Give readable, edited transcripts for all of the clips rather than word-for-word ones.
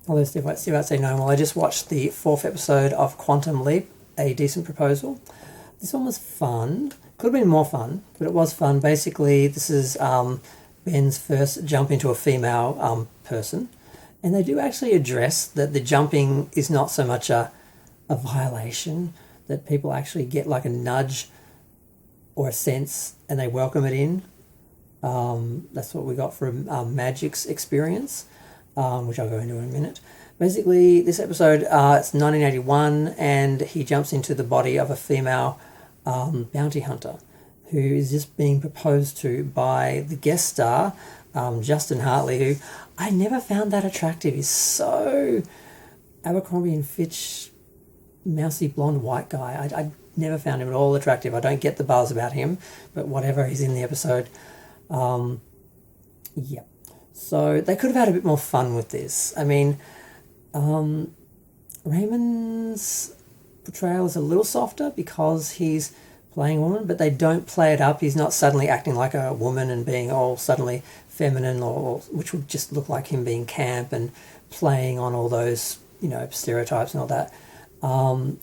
Hello, Steve I'd say no. Well, I just watched the 4th episode of Quantum Leap, A Decent Proposal. This one was fun. Could have been more fun, but it was fun. Basically, this is Ben's first jump into a female person. And they do actually address that the jumping is not so much a violation, that people actually get like a nudge or a sense and they welcome it in. That's what we got from Magic's experience, which I'll go into in a minute. Basically, this episode, it's 1981, and he jumps into the body of a female bounty hunter who is just being proposed to by the guest star, Justin Hartley, who I never found that attractive. He's so Abercrombie and Fitch, mousy blonde white guy. I never found him at all attractive. I don't get the buzz about him, but whatever, he's in the episode. Yeah. So they could have had a bit more fun with this. I mean, Raymond's portrayal is a little softer because he's playing a woman, but they don't play it up. He's not suddenly acting like a woman and being all suddenly feminine, or which would just look like him being camp and playing on all those, stereotypes and all that.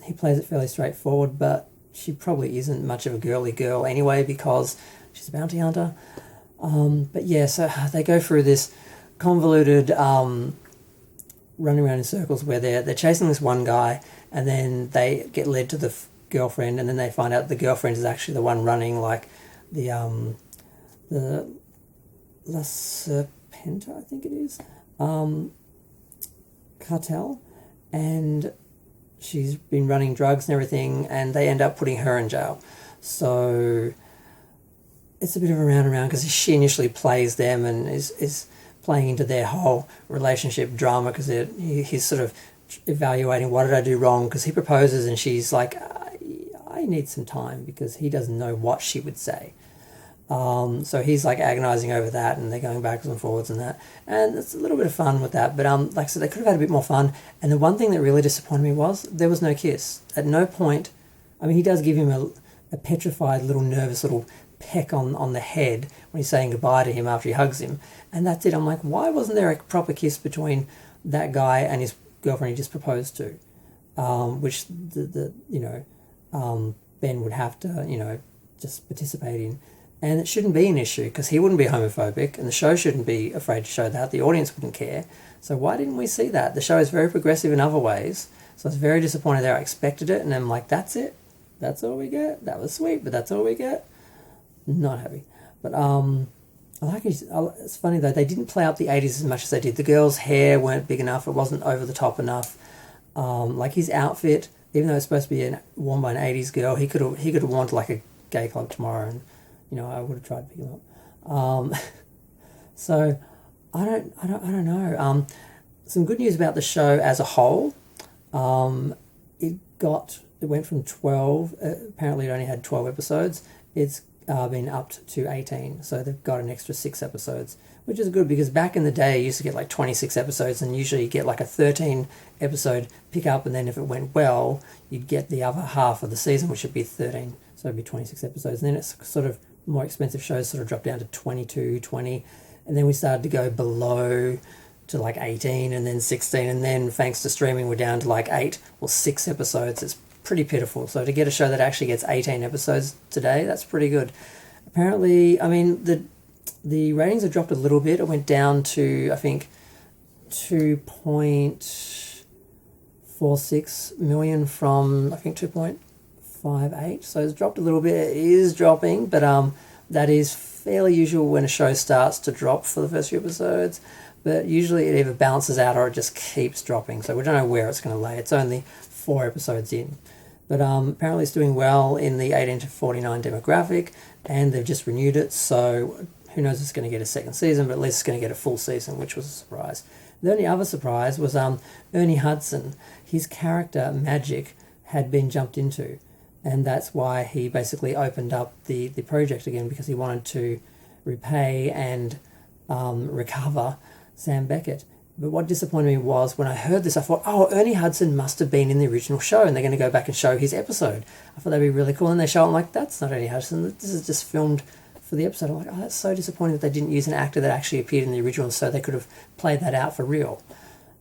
He plays it fairly straightforward, but she probably isn't much of a girly girl anyway because she's a bounty hunter. But yeah, so they go through this convoluted running around in circles where they're chasing this one guy, and then they get led to the girlfriend, and then they find out the girlfriend is actually the one running like the La Serpenta, I think it is, cartel, and she's been running drugs and everything, and they end up putting her in jail. So it's a bit of a round and round because she initially plays them and is playing into their whole relationship drama because he's sort of evaluating what did I do wrong, because he proposes and she's like, I need some time, because he doesn't know what she would say. So he's like agonizing over that, and they're going backwards and forwards and that, and it's a little bit of fun with that. But like I said, they could have had a bit more fun. And the one thing that really disappointed me was there was no kiss. At no point, I mean, he does give him a petrified little nervous little peck on the head when he's saying goodbye to him after he hugs him, and that's it. I'm like, why wasn't there a proper kiss between that guy and his girlfriend he just proposed to, which Ben would have to just participate in. And it shouldn't be an issue because he wouldn't be homophobic, and the show shouldn't be afraid to show that. The audience wouldn't care. So why didn't we see that? The show is very progressive in other ways, so I was very disappointed there. I expected it, and I'm like, that's it? That's all we get? That was sweet, but that's all we get? Not happy. But I like it. It's funny though, they didn't play up the 80s as much as they did. The girl's hair weren't big enough. It wasn't over the top enough. Like his outfit, even though it's supposed to be worn by an 80s girl, he could have worn to like a gay club tomorrow, and I would have tried to pick him up. So I don't know. Some good news about the show as a whole. It went from 12. Apparently, it only had 12 episodes. It's been upped to 18, so they've got an extra 6 episodes, which is good because back in the day you used to get like 26 episodes, and usually you get like a 13 episode pick up, and then if it went well you'd get the other half of the season, which would be 13, so it'd be 26 episodes. And then it's sort of more expensive shows sort of dropped down to 22, 20, and then we started to go below to like 18 and then 16, and then thanks to streaming we're down to like 8 or 6 episodes. It's pretty pitiful. So to get a show that actually gets 18 episodes today, that's pretty good. Apparently, I mean, the ratings have dropped a little bit. It went down to, I think, 2.46 million from, I think, 2.58. So it's dropped a little bit. It is dropping, but that is fairly usual when a show starts to drop for the first few episodes. But usually it either balances out or it just keeps dropping. So we don't know where it's going to lay. It's only 4 episodes in. But apparently it's doing well in the 18 to 49 demographic, and they've just renewed it, so who knows if it's going to get a second season, but at least it's going to get a full season, which was a surprise. The only other surprise was Ernie Hudson. His character, Magic, had been jumped into, and that's why he basically opened up the project again, because he wanted to repay and recover Sam Beckett. But what disappointed me was when I heard this, I thought, Ernie Hudson must have been in the original show and they're going to go back and show his episode. I thought that'd be really cool. And they show it, I'm like, that's not Ernie Hudson. This is just filmed for the episode. I'm like, that's so disappointing that they didn't use an actor that actually appeared in the original so they could have played that out for real.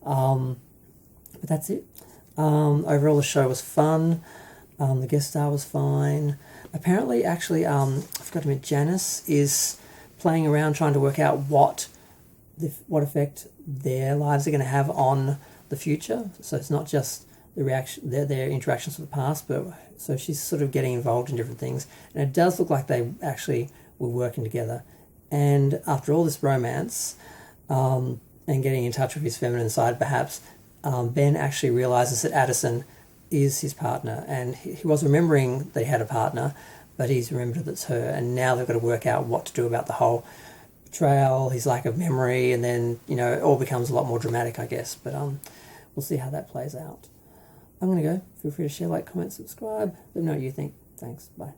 But that's it. Overall, the show was fun. The guest star was fine. Apparently, actually, I forgot to mention, Janice is playing around trying to work out what effect their lives are going to have on the future. So it's not just the reaction, their interactions with the past, but so she's sort of getting involved in different things. And it does look like they actually were working together. And after all this romance, and getting in touch with his feminine side, perhaps, Ben actually realizes that Addison is his partner, and he was remembering they had a partner, but he's remembered that it's her, and now they've got to work out what to do about the whole betrayal, his lack of memory, and then, it all becomes a lot more dramatic, I guess, but we'll see how that plays out. I'm going to go. Feel free to share, like, comment, subscribe. Let me know what you think. Thanks. Bye.